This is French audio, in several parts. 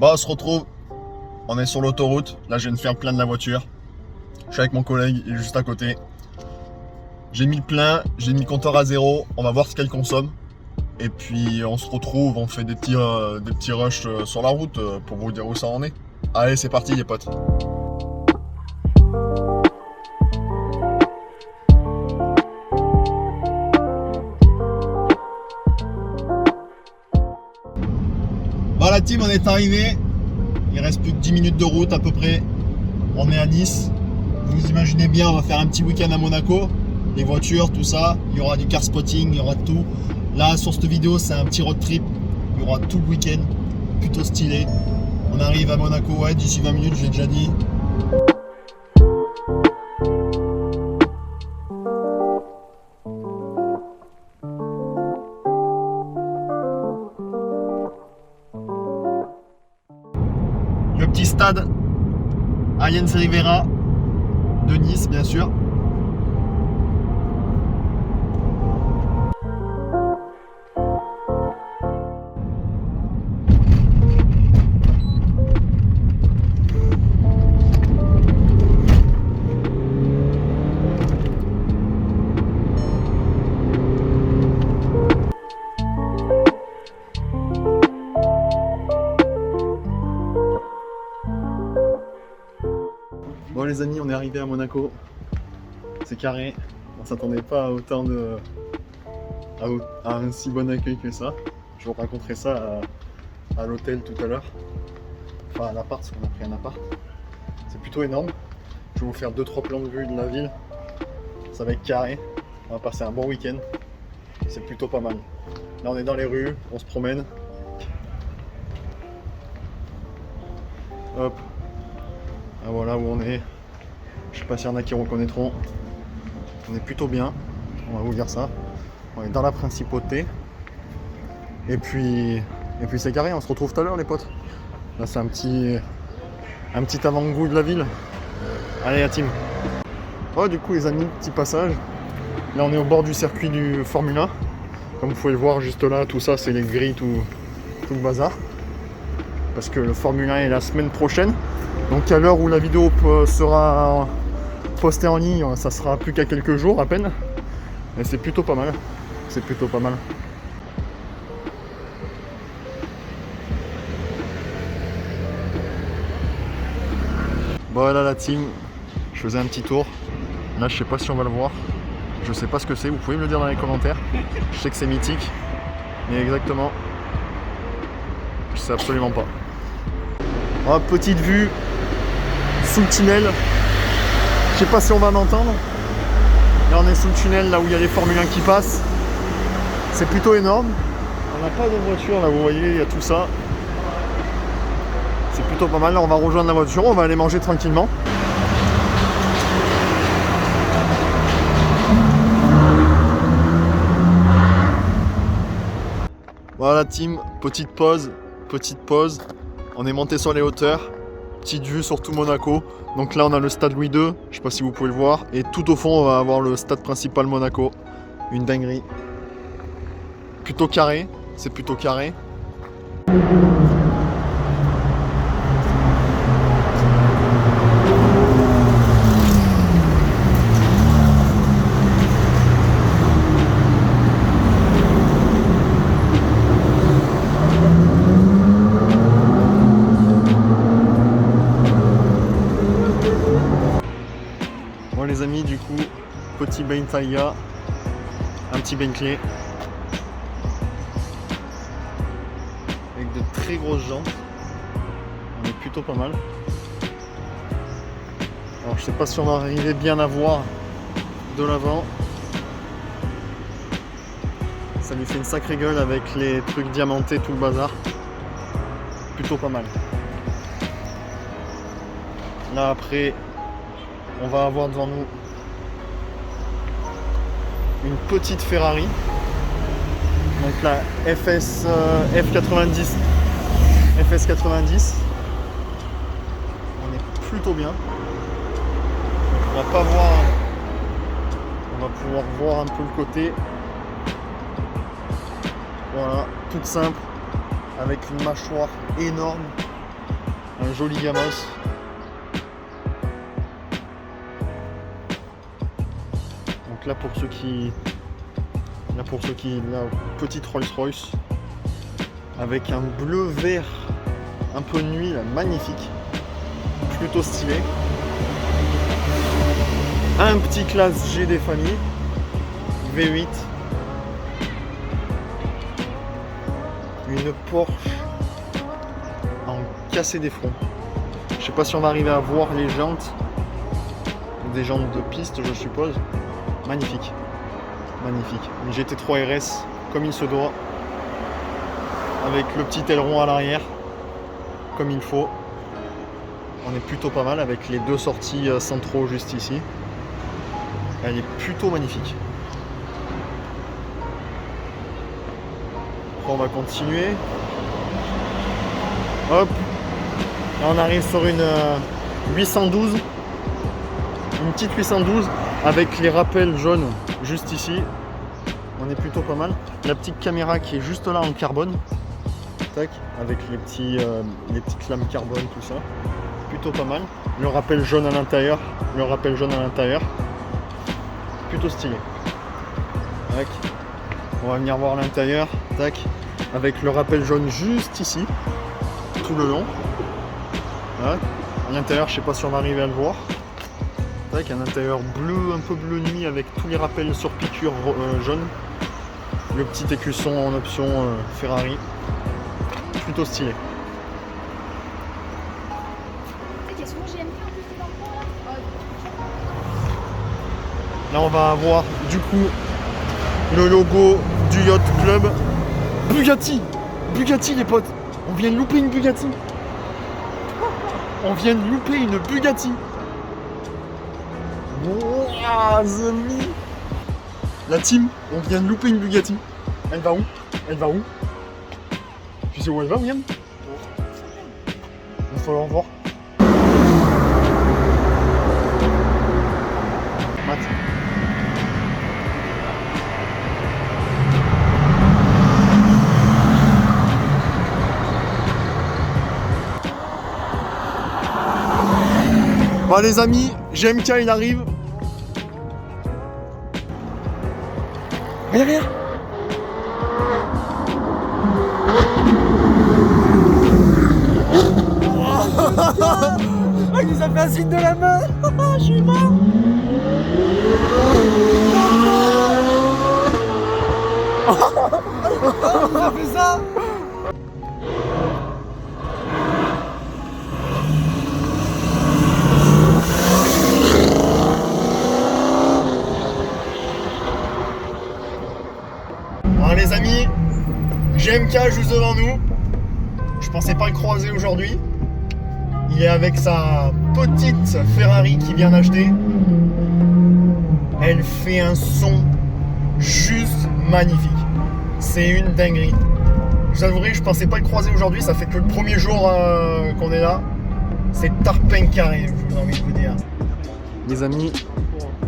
Bon, on se retrouve. On est sur l'autoroute. Là, je viens de faire le plein de la voiture. Je suis avec mon collègue, il est juste à côté. J'ai mis le plein, j'ai mis le compteur à 0. On va voir ce qu'elle consomme. Et puis, on se retrouve, on fait des petits rushs sur la route pour vous dire où ça en est. Allez, c'est parti, les potes. Bon, la team, on est arrivé. Il reste plus que 10 minutes de route à peu près. On est à Nice. Vous imaginez bien, on va faire un petit week-end à Monaco. Les voitures, tout ça. Il y aura du car spotting, il y aura tout. Là, sur cette vidéo, c'est un petit road trip. Il y aura tout le week-end. Plutôt stylé. On arrive à Monaco, ouais, d'ici 20 minutes, j'ai déjà dit. Le petit stade Allianz Riviera de Nice, bien sûr. Bon les amis, on est arrivé à Monaco. C'est carré. On s'attendait pas à autant à un si bon accueil que ça. Je vous raconterai ça à l'hôtel tout à l'heure. Enfin à l'appart, parce qu'on a pris un appart. C'est plutôt énorme. Je vais vous faire 2-3 plans de vue de la ville. Ça va être carré. On va passer un bon week-end. C'est plutôt pas mal. Là on est dans les rues, on se promène. Hop. Ah, voilà où on est. Je sais pas s'il y en a qui reconnaîtront. On est plutôt bien. On va vous dire ça. On est dans la principauté. Et puis c'est carré. On se retrouve tout à l'heure les potes. Là c'est un petit avant-goût de la ville. Allez la team. Oh, du coup les amis, petit passage. Là on est au bord du circuit du Formule 1. Comme vous pouvez le voir juste là, tout ça c'est les grilles, tout le bazar. Parce que le Formule 1 est la semaine prochaine. Donc à l'heure où la vidéo sera postée en ligne, ça sera plus qu'à quelques jours à peine. Mais c'est plutôt pas mal. C'est plutôt pas mal. Voilà la team. Je faisais un petit tour. Là je sais pas si on va le voir. Je sais pas ce que c'est. Vous pouvez me le dire dans les commentaires. Je sais que c'est mythique. Mais exactement, je sais absolument pas. Oh, petite vue sous le tunnel. Je sais pas si on va m'entendre. Là on est sous le tunnel, là où il y a les Formule 1 qui passent. C'est plutôt énorme. On n'a pas de voiture là, vous voyez, il y a tout ça. C'est plutôt pas mal. Là on va rejoindre la voiture, on va aller manger tranquillement. Voilà team, petite pause. On est monté sur les hauteurs. Petite vue sur tout Monaco. Donc là on a le stade Louis II, je sais pas si vous pouvez le voir. Et tout au fond on va avoir le stade principal Monaco. Une dinguerie. Plutôt carré, c'est plutôt carré. Bon les amis, du coup, petit Bentayga, un petit Bentley avec de très grosses jantes. On est plutôt pas mal. Alors je sais pas si on va arriver bien à voir de l'avant. Ça lui fait une sacrée gueule avec les trucs diamantés, tout le bazar. Plutôt pas mal. Là après, on va avoir devant nous une petite Ferrari. Donc la F90. FS90. On est plutôt bien. On va pas voir. On va pouvoir voir un peu le côté. Voilà, toute simple, avec une mâchoire énorme. joli Gamos. Donc là pour ceux qui... la petite Rolls-Royce avec un bleu vert un peu de nuit là, magnifique, plutôt stylé. Un petit classe G des familles V8, une Porsche en cassé des fronts. Je sais pas si on va arriver à voir les jantes, des jantes de piste je suppose. Magnifique, magnifique. Une GT3 RS comme il se doit, avec le petit aileron à l'arrière comme il faut. On est plutôt pas mal avec les deux sorties centraux juste ici. Elle est plutôt magnifique. Après, on va continuer. Hop. Là, on arrive sur une 812. Une petite 812 avec les rappels jaunes juste ici. On est plutôt pas mal. La petite caméra qui est juste là en carbone. Tac, avec les petites lames carbone, tout ça. Plutôt pas mal. Le rappel jaune à l'intérieur. Plutôt stylé. Tac. On va venir voir l'intérieur. Tac. Avec le rappel jaune juste ici. Tout le long. Voilà. À l'intérieur, je sais pas si on va arriver à le voir. Tac. Un intérieur bleu, un peu bleu nuit avec tous les rappels sur piqûre jaune. Le petit écusson en option Ferrari. Plutôt stylé. Là on va avoir du coup le logo du Yacht Club. Bugatti les potes. On vient de louper une Bugatti. Wouah, amis. La team, on vient de louper une Bugatti. Elle va où? Tu sais où elle va, William? Il va falloir voir. Matt. Bon les amis, GMK il arrive. Viens. Ah, il nous a fait un signe de la main. Je suis mort. Il a fait ça. Alors les amis, GMK juste devant nous. Je pensais pas le croiser aujourd'hui. Il est avec sa petite Ferrari qu'il vient d'acheter. Elle fait un son juste magnifique. C'est une dinguerie. Je vous avouerai, je pensais pas le croiser aujourd'hui. Ça fait que le premier jour qu'on est là. C'est tarpin carré, j'ai envie de vous dire. Les amis,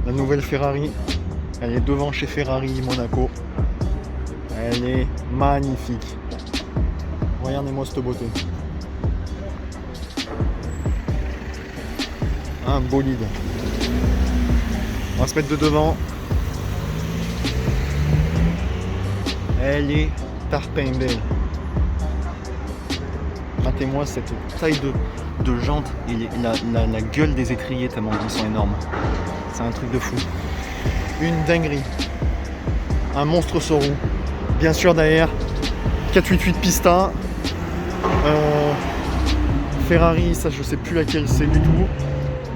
la nouvelle Ferrari, elle est devant chez Ferrari Monaco. Elle est magnifique. Regardez-moi cette beauté. Un bolide. On va se mettre de devant. Elle est tarpin belle. Matez-moi cette taille de jante et la gueule des étriers tellement ils sont énormes. C'est un truc de fou. Une dinguerie. Un monstre sur roue. Bien sûr derrière 488 Pista. Ferrari, ça je sais plus laquelle c'est du tout.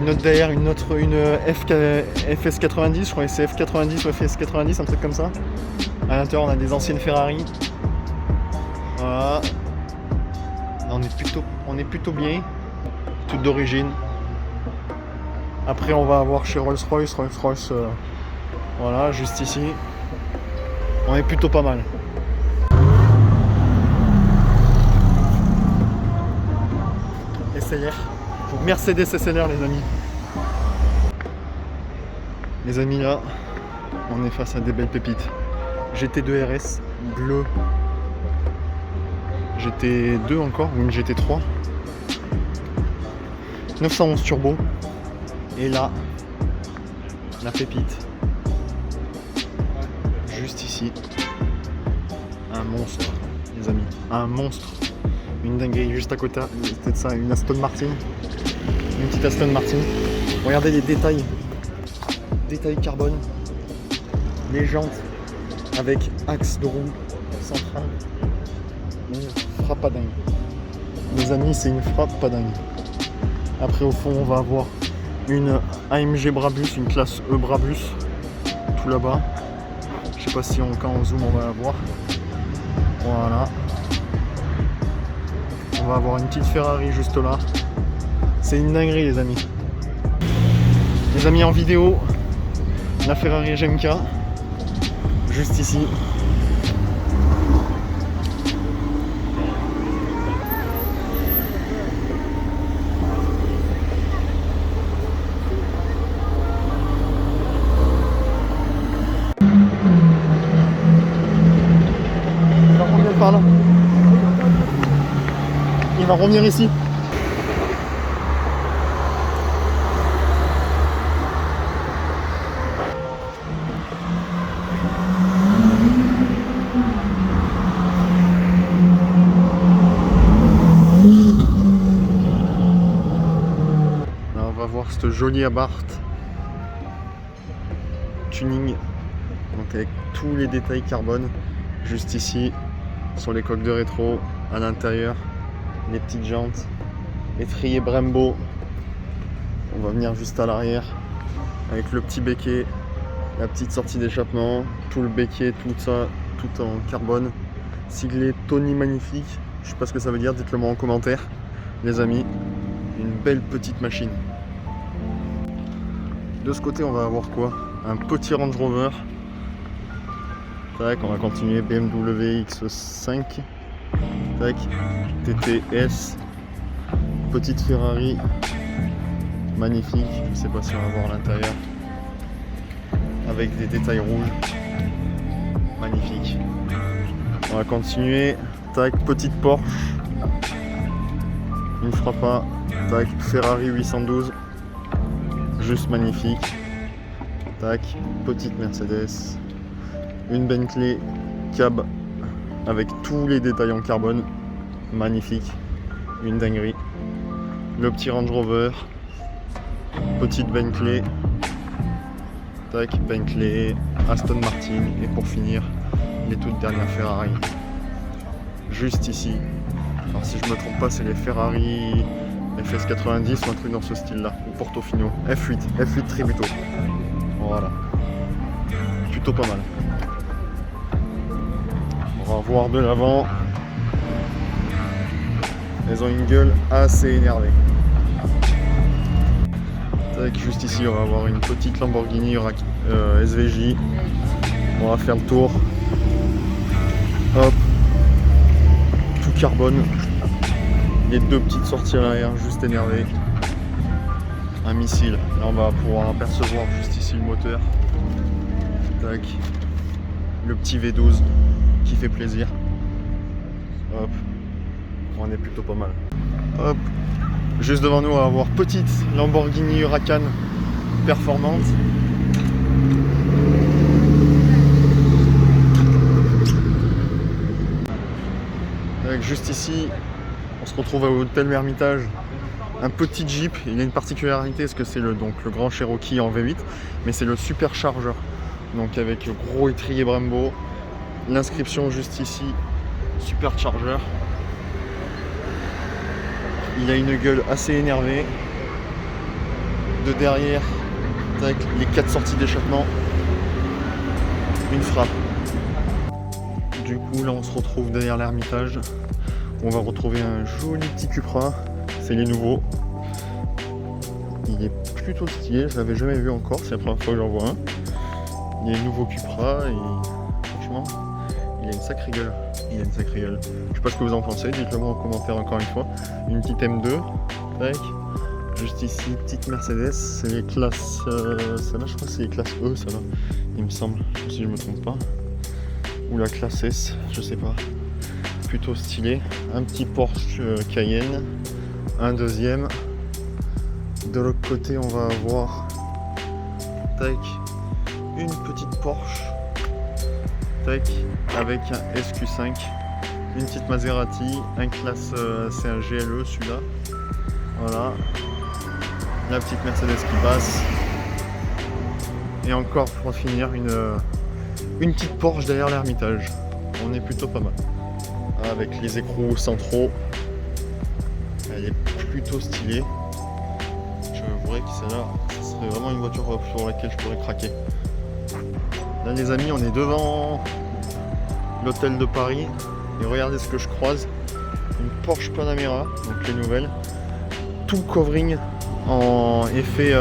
Une autre derrière, une FS90, je crois que c'est F90 ou FS90, un truc comme ça. À l'intérieur on a des anciennes Ferrari. Voilà. On est plutôt bien. Toutes d'origine. Après on va avoir chez Rolls-Royce, voilà, juste ici. On est plutôt pas mal. SLR. Mercedes SLR les amis. Les amis là, on est face à des belles pépites. GT2 RS, bleu. GT2 encore, ou une GT3. 911 turbo. Et là, la pépite. Juste ici. Un monstre, les amis. Un monstre. Une dinguerie juste à côté de ça, une Aston Martin. Une petite Aston Martin. Regardez les détails. Détails carbone. Les jantes avec axe de roue central. Une frappe pas dingue. Les amis, c'est une frappe pas dingue. Après au fond on va avoir une AMG Brabus, une classe E Brabus, tout là-bas. Je sais pas si quand on zoom on va la voir. Voilà. On va avoir une petite Ferrari juste là. C'est une dinguerie les amis. Les amis en vidéo, la Ferrari GMK, juste ici. Par là. Il va revenir ici. Là, on va voir cette jolie Abarth tuning, donc avec tous les détails carbone juste ici. Sur les coques de rétro, à l'intérieur, les petites jantes, étrier Brembo. On va venir juste à l'arrière avec le petit béquet, la petite sortie d'échappement, tout le béquet, tout ça, tout en carbone. Siglé Tony Magnifique, je sais pas ce que ça veut dire, dites-le moi en commentaire. Les amis, une belle petite machine. De ce côté, on va avoir quoi? Un petit Range Rover. Tac, on va continuer, BMW X5, tac, TTS, petite Ferrari, magnifique, je sais pas si on va voir l'intérieur, avec des détails rouges, magnifique. On va continuer, tac, petite Porsche, une Frappa, tac, Ferrari 812, juste magnifique, tac, petite Mercedes. Une Bentley cab avec tous les détails en carbone, magnifique, une dinguerie. Le petit Range Rover, petite Bentley, tac, Bentley, Aston Martin et pour finir les toutes dernières Ferrari. Juste ici. Alors si je me trompe pas, c'est les Ferrari FS90 ou un truc dans ce style-là, ou Portofino, F8 Tributo. Voilà, plutôt pas mal. On va voir de l'avant. Elles ont une gueule assez énervée. Tac, juste ici, on va avoir une petite Lamborghini SVJ. On va faire le tour. Hop. Tout carbone. Les deux petites sorties à l'arrière, juste énervées. Un missile. Là, on va pouvoir apercevoir juste ici le moteur. Tac. Le petit V12. Qui fait plaisir. Hop, on est plutôt pas mal. Hop, juste devant nous on va avoir petite Lamborghini Huracan performante. Avec juste ici, on se retrouve à l'hôtel Hermitage. Un petit Jeep, il a une particularité parce que c'est le grand Cherokee en V8, mais c'est le supercharger. Donc avec le gros étrier Brembo. L'inscription juste ici, supercharger. Il a une gueule assez énervée. De derrière, tac, les 4 sorties d'échappement. Une frappe. Du coup, là, on se retrouve derrière l'Hermitage. On va retrouver un joli petit Cupra. C'est les nouveaux. Il est plutôt stylé, je l'avais jamais vu encore. C'est la première fois que j'en vois un. Il y a les nouveaux Cupra et franchement. Il a une sacrée gueule. Je sais pas ce que vous en pensez, dites-le moi en commentaire encore une fois. Une petite M2, tac. Juste ici, petite Mercedes, c'est les classes. Celle-là, je crois que c'est les classes E, celle-là, il me semble, si je me trompe pas. Ou la classe S, je sais pas. Plutôt stylé. Un petit Porsche Cayenne, un deuxième. De l'autre côté, on va avoir tac, une petite Porsche tac, avec un SQ5, une petite Maserati, un classe, c'est un GLE celui-là. Voilà, la petite Mercedes qui passe. Et encore pour finir, une petite Porsche derrière l'Hermitage. On est plutôt pas mal. Avec les écrous centraux. Elle est plutôt stylée. Je voudrais que celle-là, ce serait vraiment une voiture sur laquelle je pourrais craquer. Là les amis, on est devant l'hôtel de Paris. Et regardez ce que je croise. Une Porsche Panamera, donc les nouvelles. Tout covering en effet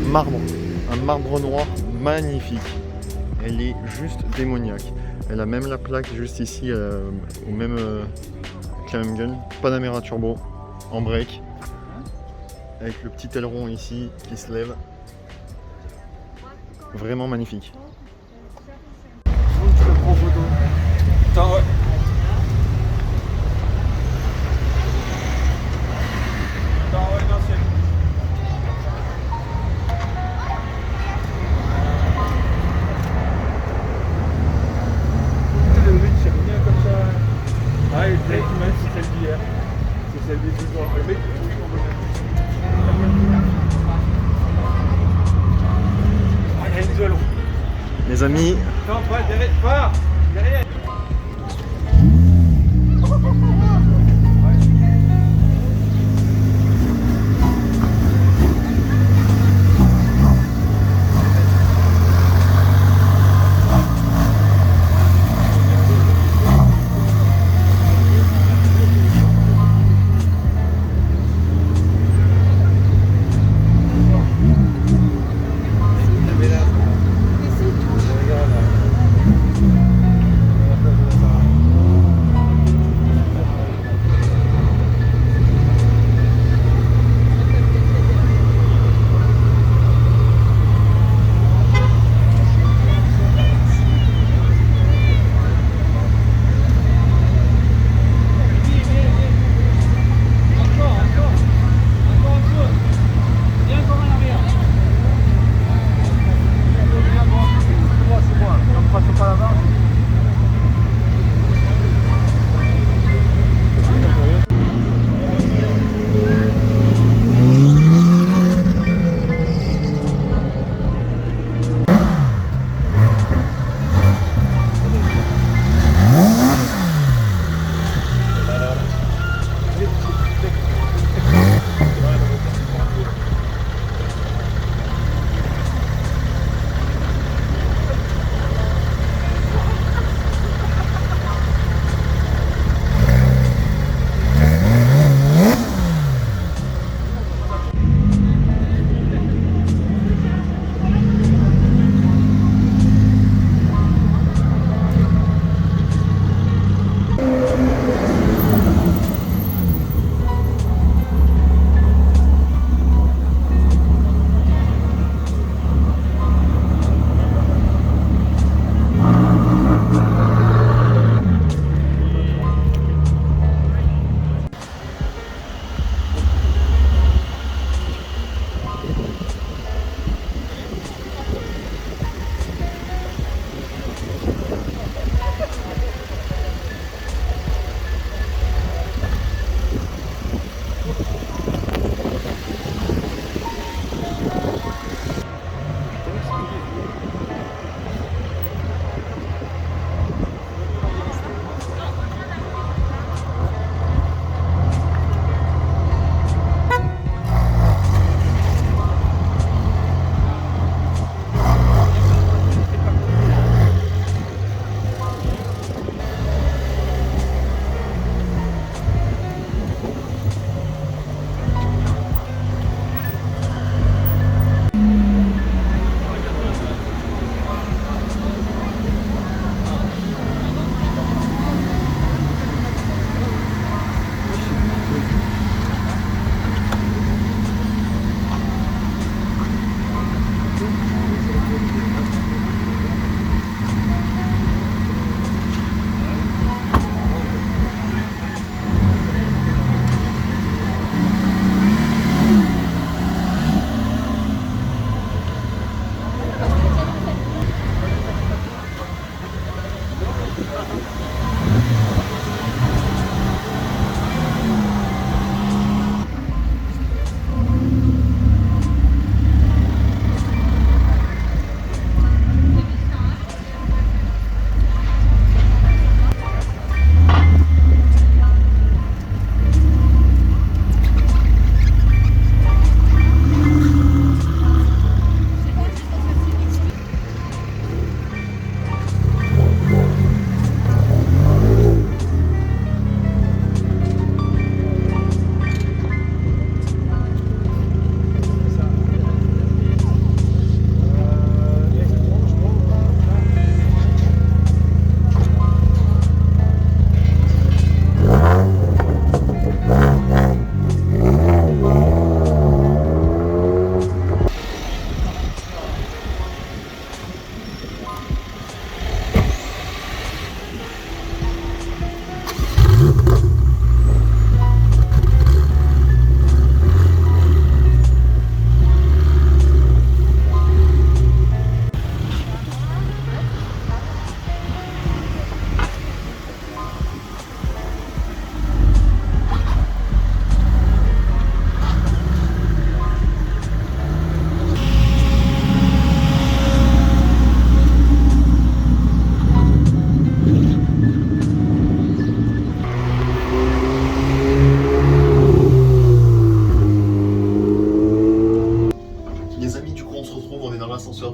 marbre. Un marbre noir magnifique. Elle est juste démoniaque. Elle a même la plaque juste ici, au même, avec la même gueule. Panamera turbo en break. Avec le petit aileron ici qui se lève. Vraiment magnifique. Je le prends photo. Attends, ouais. Attends, ouais, non, c'est... Le mec, c'est bien comme ça. Ah, il est très humain, c'est celle d'hier. C'est celle des jours. Le mec, oui, on va ah, il y a une zone. Les amis, Non, pas derrière, pas derrière.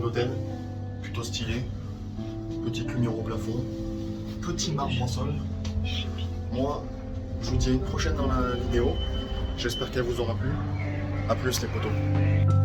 d'hôtel, plutôt stylé. Petit mur au plafond, petit marbre en sol. Moi, je vous dis à une prochaine dans la vidéo. J'espère qu'elle vous aura plu. A plus les potos.